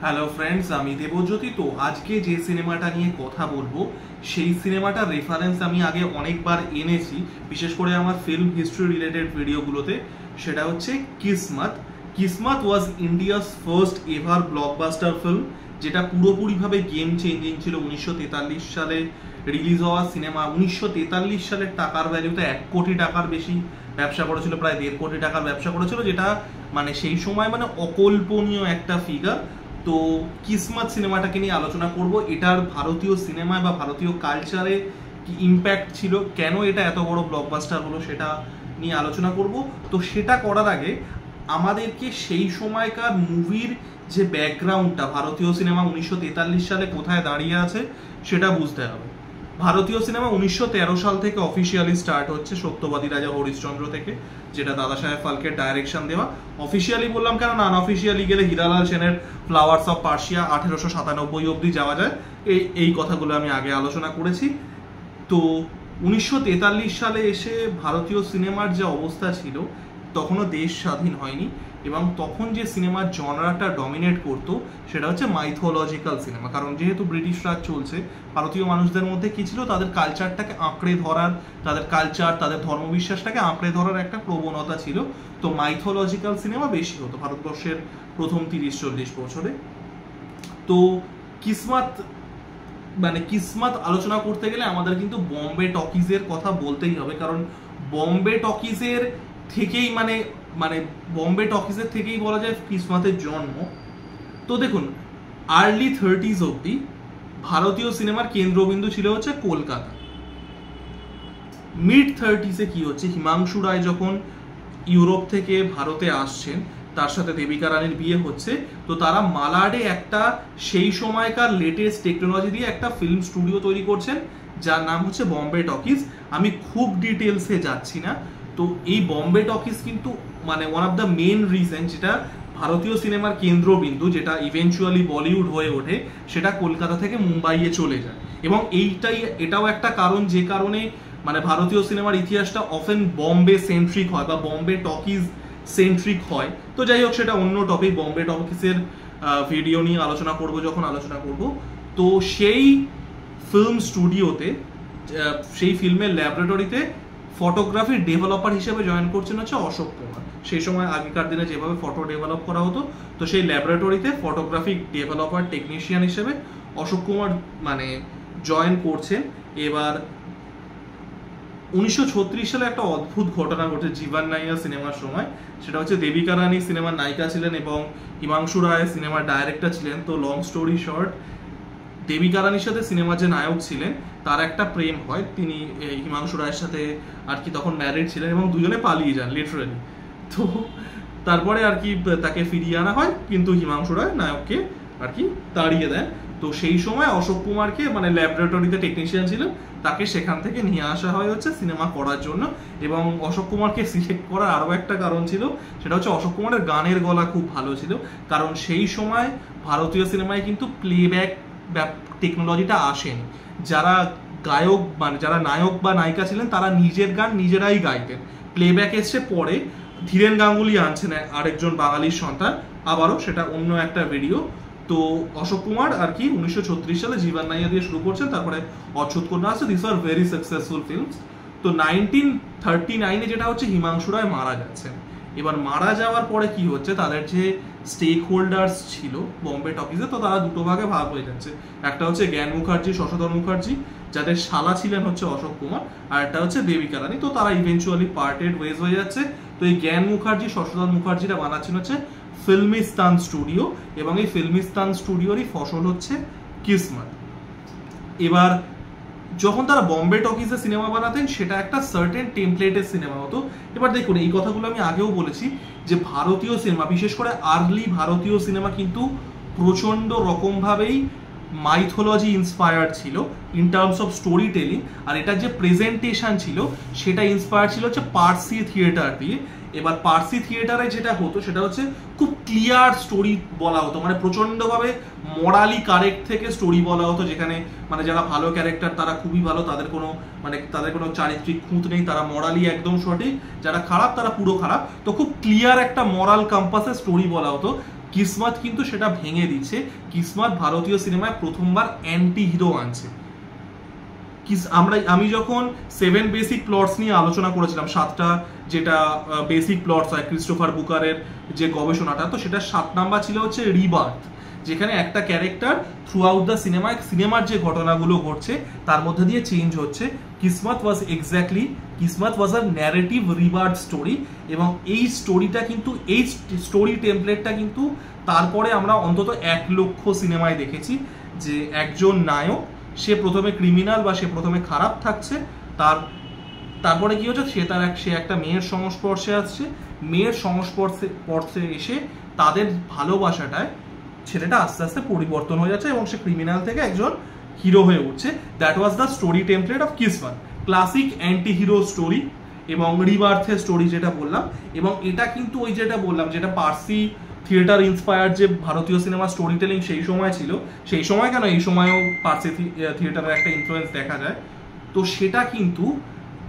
Hello friends, আমি দেবজ্যোতি। তো আজকে যে সিনেমাটা নিয়ে কথা বলবো সেই সিনেমাটার রেফারেন্স আমি আগে অনেকবার এনেছি, বিশেষ করে আমার ফিল্ম হিস্ট্রি রিলেটেড ভিডিওগুলোতে। সেটা হচ্ছে Kismet. Kismet was India's first ever blockbuster film, যেটা পুরোপুরিভাবে গেম চেঞ্জিং ছিল। 1943 সালে রিলিজ হওয়া সিনেমা। 1943 সালের টাকার ভ্যালুতে 1 কোটি টাকার বেশি ব্যবসা করেছিল, প্রায় 1.5 কোটি টাকার ব্যবসা করেছিল, যেটা মানে সেই সময় মানে অকল্পনীয় একটা ফিগার। তো কিসমত সিনেমাটাকে নিয়ে আলোচনা করব। এটার ভারতীয় সিনেমায় বা ভারতীয় কালচারে কি ইম্প্যাক্ট ছিল, কেন এটা এত বড় ব্লকবাস্টার হলো, সেটা নিয়ে আলোচনা করব। তো সেটা করার আগে আমাদেরকে সেই সময়কার মুভির যে ব্যাকগ্রাউন্ডটা, ভারতীয় সিনেমা 1943 সালে কোথায় দাঁড়িয়ে আছে সেটা বুঝতে হবে। ভারতীয় সিনেমা 1913 সাল থেকে অফিসিয়ালি স্টার্ট হচ্ছে, সত্যবাদী রাজা হরিশ্চন্দ্র থেকে, যেটা দাদা সাহেব ফালকের ডাইরেকশন দেওয়া। অফিসিয়ালি বললাম কেন, আনঅফিসিয়ালি গেলে হীরালাল সেনের ফ্লাওয়ার্স অফ পার্সিয়া 1897 অবধি যাওয়া যায়। এই কথাগুলো আমি আগে আলোচনা করেছি। তো 1943 সালে এসে ভারতীয় সিনেমার যে অবস্থা ছিল, তখনও দেশ স্বাধীন হয়নি, এবং তখন যে সিনেমার জনরাটা ডমিনেট করতো সেটা হচ্ছে মাইথোলজিক্যাল সিনেমা। কারণ যেহেতু ব্রিটিশ রাজ চলছে, ভারতীয় মানুষদের মধ্যে কি ছিল, তাদের কালচারটাকে আঁকড়ে ধরার, তাদের কালচার, তাদের ধর্মবিশ্বাসটাকে আঁকড়ে ধরার একটা প্রবণতা ছিল। তো মাইথোলজিক্যাল সিনেমা বেশি হতো ভারতবর্ষের প্রথম 30-40 বছরে। তো কিসমত আলোচনা করতে গেলে আমাদের কিন্তু বম্বে টকিজের কথা বলতেই হবে, কারণ বম্বে টকিজের থেকেই বম্বে টকিজের থেকেই বলা যায় কিসমতের জন্ম। তো দেখুন, আর্লি 30s অব্দি ভারতীয় সিনেমার কেন্দ্রবিন্দু ছিল হচ্ছে কলকাতা। মিড 30s-এ কি হচ্ছে, হিমাংশু রায় যখন ইউরোপ থেকে ভারতে আসছেন, তার সাথে দেবিকা রানীর বিয়ে হচ্ছে। তো তারা মালাডে একটা সেই সময়কার লেটেস্ট টেকনোলজি দিয়ে একটা ফিল্ম স্টুডিও তৈরি করছেন, যার নাম হচ্ছে বম্বে টকিজ। আমি খুব ডিটেলসে যাচ্ছি না। তো এই বম্বে টকিজ কিন্তু one of the main reason, যেটা ভারতীয় সিনেমার কেন্দ্রবিন্দু, যেটা ইভেনচুয়ালি বলিউড হয়ে ওঠে, সেটা কলকাতা থেকে মুম্বাইয়ে চলে যায়। এবং এটাও একটা কারণ, যে কারণে ভারতীয় সিনেমার ইতিহাসটা অফেন বম্বে সেন্ট্রিক হয় বা বম্বে টকিজ সেন্ট্রিক হয়। তো যাই হোক, সেটা অন্য টপিক। বম্বে টকিজের ভিডিও নিয়ে আলোচনা করব যখন আলোচনা করব। তো সেই ফিল্ম স্টুডিওতে, সেই ফিল্মের ল্যাবরেটরিতে ফটোগ্রাফি ডেভেলপার হিসেবে জয়েন করছেন হচ্ছে অশোক কুমার। সেই সময় আগেকার দিনে যেভাবে ফটো ডেভেলপ করা হতো, তো সেই ল্যাবরেটরিতে ফটোগ্রাফিক ডেভেলপার টেকনিশিয়ান হিসেবে অশোক কুমার জয়েন করছেন। এবার 1936 সালে একটা অদ্ভুত ঘটনা ঘটে জীবন নাইয়া সিনেমার সময়। সেটা হচ্ছে দেবিকা রানী সিনেমার নায়িকা ছিলেন এবং হিমাংশু রায় সিনেমার ডাইরেক্টর ছিলেন। তো লং স্টোরি শর্ট, দেবিকা রানীর সাথে সিনেমার যে নায়ক ছিলেন তার একটা প্রেম হয়। তিনি হিমাংশু রায়ের সাথে তখন ম্যারিড ছিলেন এবং দুজনে পালিয়ে যান লিটারালি। তো তারপরে তাকে ফিরিয়ে আনা হয়, কিন্তু হিমাংশু রায় নায়ককে তাড়িয়ে দেন। তো সেই সময় অশোক কুমারকে, ল্যাবরেটরিতে টেকনিশিয়ান ছিল, তাকে সেখান থেকে নিয়ে আসা হয় হচ্ছে সিনেমা করার জন্য। এবং অশোক কুমারকে সিলেক্ট করার আরও একটা কারণ ছিল, সেটা হচ্ছে অশোক কুমারের গানের গলা খুব ভালো ছিল। কারণ সেই সময় ভারতীয় সিনেমায় কিন্তু প্লেব্যাক টেকনোলজিটা আসেনি। যারা গায়ক যারা নায়ক বা নায়িকা ছিলেন, তারা নিজের গান নিজেরাই গাইতেন। প্লেব্যাক এসছে পরে, ধীরেন গাঙ্গুলি আনছেন আরেকজন বাঙালির সন্তান, আবারও সেটা অন্য একটা ভিডিও। তো অশোক কুমার 1936 সালে জীবন নাইয়া দিয়ে শুরু করছেন, তারপরে অচ্যুত কন্যা আসছে। This are very successful films. তো 1939-এ যেটা হচ্ছে, হিমাংশু রায় মারা যাচ্ছেন। এবার মারা যাওয়ার পরে কি হচ্ছে, তাদের যে স্টেক হোল্ডার্স ছিল বম্বে টকিজে, তো তারা দুটো ভাগে ভাগ হয়ে যাচ্ছে। একটা হচ্ছে জ্ঞান মুখার্জি, শশধর মুখার্জি, যাদের শালা ছিলেন হচ্ছে অশোক কুমার, আর একটা হচ্ছে দেবিকা রানী। তো তারা ইভেনচুয়ালি পার্টেড ওয়েজ হয়ে যাচ্ছে। তো এই জ্ঞান মুখার্জি, শশধর মুখার্জিরা বানাচ্ছেন হচ্ছে ফিল্মিস্তান স্টুডিও, এবং এই ফিল্মিস্তান স্টুডিওরই ফসল হচ্ছে কিসমত। এবার যখন তারা বম্বে টকিজে সিনেমা বানাতেন, সেটা একটা সার্টেন টেমপ্লেটের সিনেমা হতো। এবার দেখুন, এই কথাগুলো আমি আগেও বলেছি যে ভারতীয় সিনেমা, বিশেষ করে আর্লি ভারতীয় সিনেমা কিন্তু প্রচণ্ড রকমভাবেই মাইথোলজি ইন্সপায়ার্ড ছিল in terms of story telling. আর এটার যে প্রেজেন্টেশন ছিল, সেটা ইন্সপায়ার্ড ছিল হচ্ছে পার্সি থিয়েটার দিয়ে। এবার পার্সি থিয়েটারে যেটা হতো, সেটা হচ্ছে খুব ক্লিয়ার স্টোরি বলা হতো, প্রচণ্ডভাবে মরালি কারেক্ট থেকে স্টোরি বলা হতো, যেখানে যারা ভালো ক্যারেক্টার তারা খুবই ভালো, তাদের কোনো চারিত্রিক খুঁত নেই, তারা মরালি একদম সঠিক, যারা খারাপ তারা পুরো খারাপ। তো খুব ক্লিয়ার একটা মরাল কম্পাসে স্টোরি বলা হতো। কিসমত কিন্তু সেটা ভেঙে দিচ্ছে। কিসমত ভারতীয় সিনেমায় প্রথমবার অ্যান্টি হিরো আনছে। আমি যখন 7 বেসিক প্লটস নিয়ে আলোচনা করেছিলাম, 7টা যেটা বেসিক প্লটস হয় ক্রিস্টোফার বুকারের যে গবেষণাটা, তো সেটা 7 নাম্বার ছিল হচ্ছে রিবার্থ, যেখানে একটা ক্যারেক্টার থ্রু আউট দ্য সিনেমার যে ঘটনাগুলো ঘটছে তার মধ্যে দিয়ে চেঞ্জ হচ্ছে। কিসমত ওয়াজ আ ন্যারেটিভ রিবার্থ স্টোরি, এবং এই স্টোরিটা কিন্তু, এই স্টোরি টেমপ্লেটটা কিন্তু তারপরে আমরা অন্তত 1 লক্ষ সিনেমায় দেখেছি, যে একজন নায়ক, সে প্রথমে ক্রিমিনাল বা সে প্রথমে খারাপ থাকছে, তারপরে কি হচ্ছে, সে একটা মেয়ের সংস্পর্শে আসছে, মেয়ের সংস্পর্শে এসে তাদের ভালোবাসাটায় ছেলেটা আস্তে আস্তে পরিবর্তন হয়ে যাচ্ছে এবং সে ক্রিমিনাল থেকে একজন হিরো হয়ে উঠছে। That was the story template of Kismat, classic anti hero story এবং রিবার্থের স্টোরি যেটা বললাম। এবং এটা কিন্তু ওই যেটা বললাম, যেটা পার্সি থিয়েটার ইন্সপায়ার যে ভারতীয় সিনেমা স্টোরি টেলিং সেই সময় ছিল, সেই সময় কেন এই সময়ও পার্সি থিয়েটারের একটা ইনফ্লুয়েন্স দেখা যায়, তো সেটা কিন্তু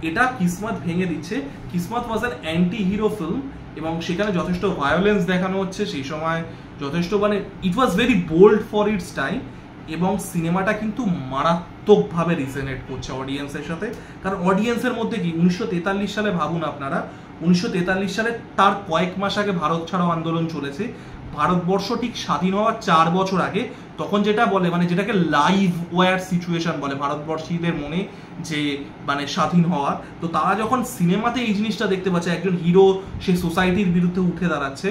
এটা কিসমত ভেঙে দিচ্ছে। Kismet was an anti hero film, এবং সেখানে যথেষ্ট ভায়োলেন্স দেখানো হচ্ছে সেই সময়, যথেষ্ট, মানে it was very bold for its time, এবং সিনেমাটা কিন্তু মারাত্মকভাবে রিজনেট করছে অডিয়েন্সের সাথে। কারণ অডিয়েন্সের মধ্যে কি, 1943 সালে ভাবুন আপনারা, 1943 সালে তার কয়েক মাস আগে ভারত ছাড়ো আন্দোলন চলেছে, ভারতবর্ষ ঠিক স্বাধীন হওয়ার 4 বছর আগে, তখন যেটা বলে, মানে যেটাকে লাইভ ওয়্যার সিচুয়েশন বলে ভারতবর্ষীদের মনে, যে মানে স্বাধীন হওয়া, তো তারা যখন সিনেমাতে এই জিনিসটা দেখতে পাচ্ছে, একজন হিরো সে সোসাইটির বিরুদ্ধে উঠে দাঁড়াচ্ছে,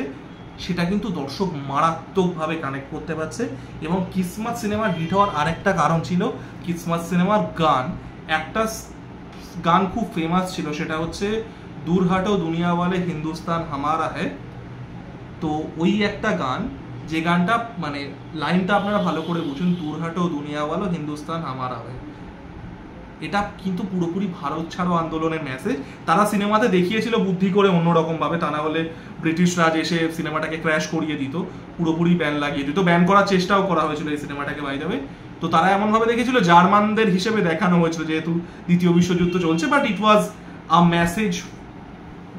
সেটা কিন্তু দর্শক মারাত্মকভাবে কানেক্ট করতে পারছে। এবং কিসমত সিনেমার হিট হওয়ার আরেকটা কারণ ছিল কিসমত সিনেমার গান। একটা গান খুব ফেমাস ছিল, সেটা হচ্ছে দূর হাটো দুনিয়া ওয়ালে হিন্দুস্তান হামারা হ্যায়। তো ওই একটা গান, যে গানটা মানে লাইনটা আপনারা ভালো করে বুঝুন, দূর হাটো দুনিয়া ওয়ালো হিন্দুস্তান হামারা হ্যায়, এটা কিন্তু পুরোপুরি ভারত ছাড়ো আন্দোলনের মেসেজ। তারা সিনেমাতে দেখিয়েছিল বুদ্ধি করে অন্যরকম ভাবে, তা না হলে ব্রিটিশ রাজ এসে সিনেমাটাকে ক্র্যাশ করিয়ে দিত, পুরোপুরি ব্যান লাগিয়ে দিত, ব্যান করার চেষ্টাও করা হয়েছিল এই সিনেমাটাকে বাই দ্য ওয়ে। তো তারা এমন ভাবে দেখেছিল, জার্মানদের হিসেবে দেখানো হয়েছিল যেহেতু দ্বিতীয় বিশ্বযুদ্ধ চলছে, but it was a message,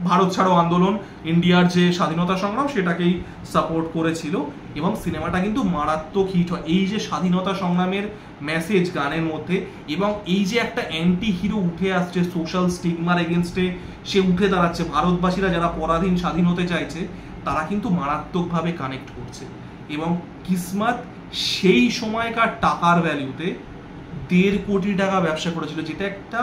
Bharat ছাড়ো আন্দোলন, ইন্ডিয়ার যে স্বাধীনতা সংগ্রাম সেটাকেই সাপোর্ট করেছিল। এবং সিনেমাটা কিন্তু মারাত্মক হিট হয়, এই যে স্বাধীনতা সংগ্রামের মেসেজ গানের মধ্যে, এবং এই যে একটা অ্যান্টি হিরো উঠে আসছে সোশ্যাল স্টিগমার এগেনস্টে, সে উঠে দাঁড়াচ্ছে, ভারতবাসীরা যারা পরাধীন স্বাধীন হতে চাইছে তারা কিন্তু মারাত্মকভাবে কানেক্ট করছে। এবং কিসমত সেই সময়কার টাকার ভ্যালুতে 1.5 কোটি টাকা ব্যবসা করেছিল, যেটা একটা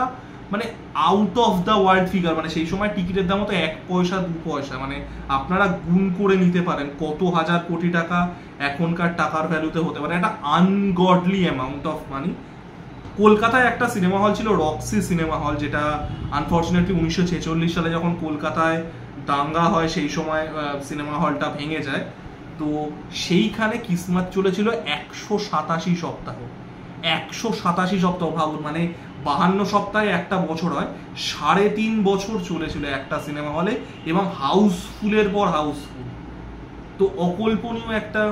মানে out of the world figure. মানে সেই সময় টিকিটের দাম হতো 1 পয়সা 2 পয়সা, মানে আপনারা গুণ করে নিতে পারেন কত হাজার কোটি টাকা এখনকার টাকার ভ্যালুতে হতে পারে, একটা আনগডলি অ্যামাউন্ট অফ মানি। কলকাতায় একটা সিনেমা হল ছিল রক্সি সিনেমা হল, যেটা আনফর্চুনেটলি 1946 সালে যখন কলকাতায় দাঙ্গা হয় সেই সময় সিনেমা হলটা ভেঙে যায়। তো সেইখানে কিসমত চলেছিল 187 সপ্তাহ, 187 সপ্তাহ ভাবুন, মানে 52 সপ্তাহে একটা বছর হয়, 3.5 বছর চলেছিল একটা সিনেমা হলে, এবং হাউসফুলের পর হাউসফুল। তো অকল্পনীয় একটা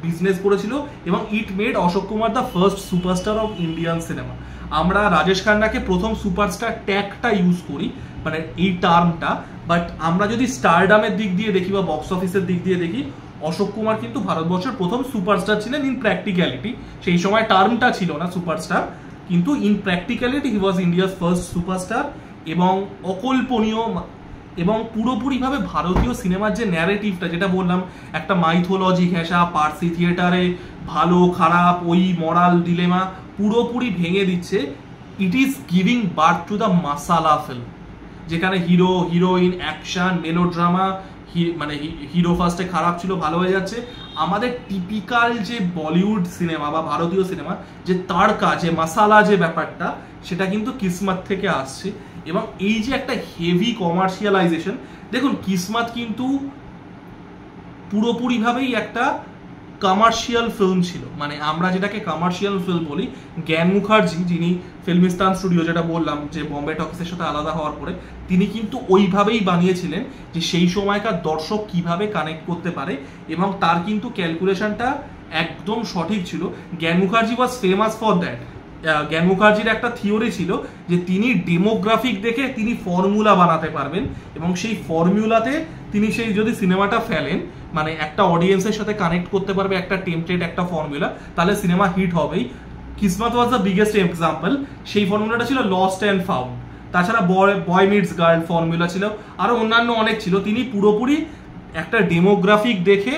বিজনেস করেছিল, এবং it made Ashok Kumar the first superstar of Indian cinema. আমরা রাজেশ খান্নাকে প্রথম সুপারস্টার ট্যাগটা ইউজ করি, মানে এই টার্মটা, বাট আমরা যদি স্টারডামের দিক দিয়ে দেখি বা বক্স অফিসের দিক দিয়ে দেখি, অশোক কুমার কিন্তু ভারতবর্ষের প্রথম সুপারস্টার ছিলেন ইন প্র্যাকটিক্যালিটি। সেই সময় টার্মটা ছিল না সুপারস্টার, কিন্তু in practicality he was India's first superstar. এবং অকল্পনীয় এবং পুরোপুরিভাবে ভারতীয় সিনেমার যে ন্যারেটিভটা, যেটা বললাম একটা মাইথোলজি ঘেঁষা, পার্সি থিয়েটারে ভালো খারাপ ওই মরাল ডিলেমা পুরোপুরি ভেঙে দিচ্ছে। It is giving birth to the মাসালা ফিল্ম, যেখানে হিরো হিরোইন অ্যাকশন মেলোড্রামা, মানে হিরো ফার্স্টে খারাপ ছিল ভালো হয়ে যাচ্ছে। আমাদের টিপিক্যাল যে বলিউড সিনেমা বা ভারতীয় সিনেমা যে তাড়কা, যে মাসালা, যে ব্যাপারটা, সেটা কিন্তু কিসমত থেকে আসছে। এবং এই যে একটা হেভি কমার্শিয়ালাইজেশন, দেখুন কিসমত কিন্তু পুরোপুরিভাবেই একটা কমার্শিয়াল ফিল্ম ছিল, মানে আমরা যেটাকে কমার্শিয়াল ফিল্ম বলি। জ্ঞান মুখার্জি, যিনি ফিল্মিস্তান স্টুডিও যেটা বললাম যে বম্বে টকিসের সাথে আলাদা হওয়ার পরে, তিনি কিন্তু ওইভাবেই বানিয়েছিলেন যে সেই সময়কার দর্শক কিভাবে কানেক্ট করতে পারে, এবং তার কিন্তু ক্যালকুলেশনটা একদম সঠিক ছিল। জ্ঞান Mukherjee was famous for that. জ্ঞান মুখার্জির একটা থিওরি ছিল যে তিনি ডেমোগ্রাফিক দেখে তিনি ফর্মুলা বানাতে পারবেন, এবং সেই ফর্মুলাতে তিনি সেই যদি সিনেমাটা ফেলেন, মানে একটা অডিয়েন্সের সাথে কানেক্ট করতে পারবে একটা টেমপ্লেট, একটা ফর্মুলা, তাহলে সিনেমা হিট হবেই। কিসমত ওয়াজ দ্য বিগেস্ট এক্সাম্পল। সেই ফর্মুলাটা ছিল লস্ট অ্যান্ড ফাউন্ড। তাছাড়া বয় মিটস গার্ল ফর্মুলা ছিল, আরো অন্যান্য অনেক ছিল। তিনি পুরোপুরি একটা ডেমোগ্রাফিক দেখে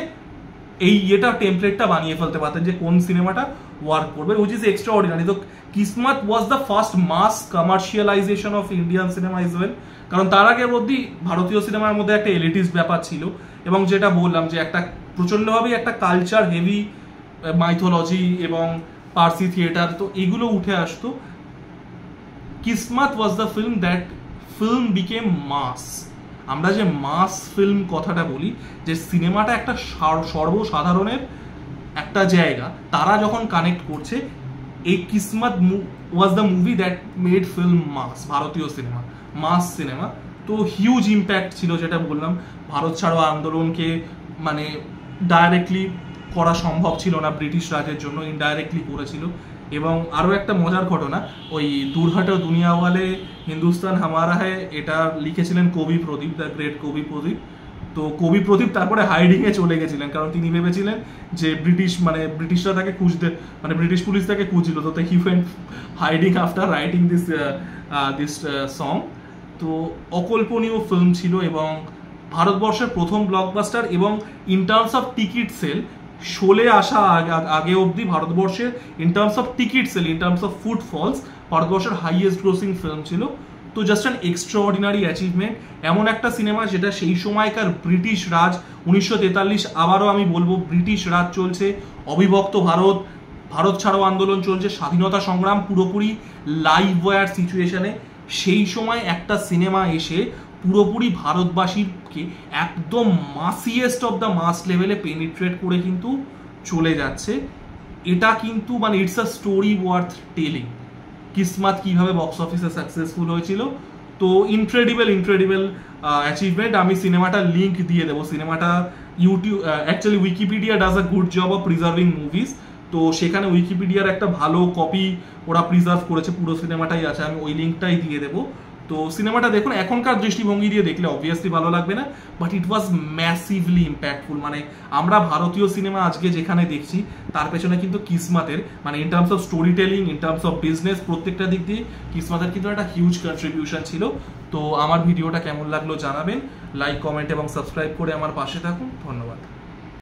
এই টেমপ্লেটটা বানিয়ে ফেলতে পারতেন যে কোন সিনেমাটা ওয়ার্ক করবে, হুইচ ইজ এক্সট্রা অর্ডিনারি। তো Kismet was the first mass commercialisation of Indian cinema as well. কারণ তার আগে অবধি ভারতীয় সিনেমার মধ্যে একটা এলিটিস্ট ব্যাপার ছিল, এবং যেটা বললাম যে একটা প্রচন্ডভাবেই একটা কালচার হেভি মাইথোলজি এবং পার্সি থিয়েটার, তো এগুলো উঠে আসতো। Kismet was the film that film became mass. আমরা যে মাস ফিল্ম কথাটা বলি, যে সিনেমাটা একটা সর্বসাধারণের একটা জায়গা, তারা যখন কানেক্ট করছে, এই Kismet was the movie that made film mass, ভারতীয় সিনেমা মাস সিনেমা। তো হিউজ ইম্প্যাক্ট ছিল, যেটা বললাম ভারত ছাড়ো আন্দোলনকে মানে ডাইরেক্টলি করা সম্ভব ছিল না ব্রিটিশ রাজের জন্য, ইনডাইরেক্টলি করেছিল। এবং আরও একটা মজার ঘটনা, ওই দুরহাটা দুনিয়াওয়ালে হিন্দুস্তান হামারা হ্যায়, এটা লিখেছিলেন কবি প্রদীপ, দ্য গ্রেট কবি প্রদীপ। তো কবি প্রদীপ তারপরে হাইডিংয়ে চলে গেছিলেন, কারণ তিনি ভেবেছিলেন যে ব্রিটিশরা তাকে খুঁজতে, মানে ব্রিটিশ পুলিশ তাকে খুঁজছিল, তো he went hiding after writing this song. তো অকল্পনীয় ফিল্ম ছিল, এবং ভারতবর্ষের প্রথম ব্লকবাস্টার, এবং in terms of ticket sale, Sholay আসা আগে অবধি ভারতবর্ষের in terms of ticket sale, in terms of footfalls, ভারতবর্ষের হাইয়েস্ট গ্রোসিং ফিল্ম ছিল। তো জাস্ট অ্যান এক্সট্রাঅর্ডিনারি অ্যাচিভমেন্ট। এমন একটা সিনেমা যেটা সেই সময়কার ব্রিটিশ রাজ, 1943, আবারও আমি বলবো ব্রিটিশ রাজ চলছে, অবিভক্ত ভারত ছাড়ো আন্দোলন চলছে, স্বাধীনতা সংগ্রাম পুরোপুরি লাইভ ওয়্যার সিচুয়েশনে, সেই সময় একটা সিনেমা এসে পুরোপুরি ভারতবাসীকে একদম মাসিয়েস্ট অফ দ্য মাস লেভেলে পেনিট্রেট করে কিন্তু চলে যাচ্ছে। এটা কিন্তু মানে it's a story worth telling. Kismet কিভাবে বক্স অফিসে সাকসেসফুল হয়েছিল, তো ইনক্রেডিবল অ্যাচিভমেন্ট। আমি সিনেমাটার লিঙ্ক দিয়ে দেবো। সিনেমাটা YouTube, actually Wikipedia does a good job of preserving movies, তো সেখানে উইকিপিডিয়ার একটা ভালো কপি ওরা প্রিজার্ভ করেছে, পুরো সিনেমাটাই আছে, আমি ওই লিঙ্কটাই দিয়ে দেবো। তো সিনেমাটা দেখুন, এখনকার দৃষ্টিভঙ্গি দিয়ে দেখলে অবভিয়াসলি ভালো লাগবে না, but it was massively impactful. মানে আমরা ভারতীয় সিনেমা আজকে যেখানে দেখছি, তার পেছনে কিন্তু কিসমতের, মানে in terms of story telling, in terms of business, প্রত্যেকটা দিক দিয়ে কিসমতের কিন্তু একটা হিউজ কন্ট্রিবিউশন ছিল। তো আমার ভিডিওটা কেমন লাগলো জানাবেন, লাইক, কমেন্ট এবং সাবস্ক্রাইব করে আমার পাশে থাকুন। ধন্যবাদ।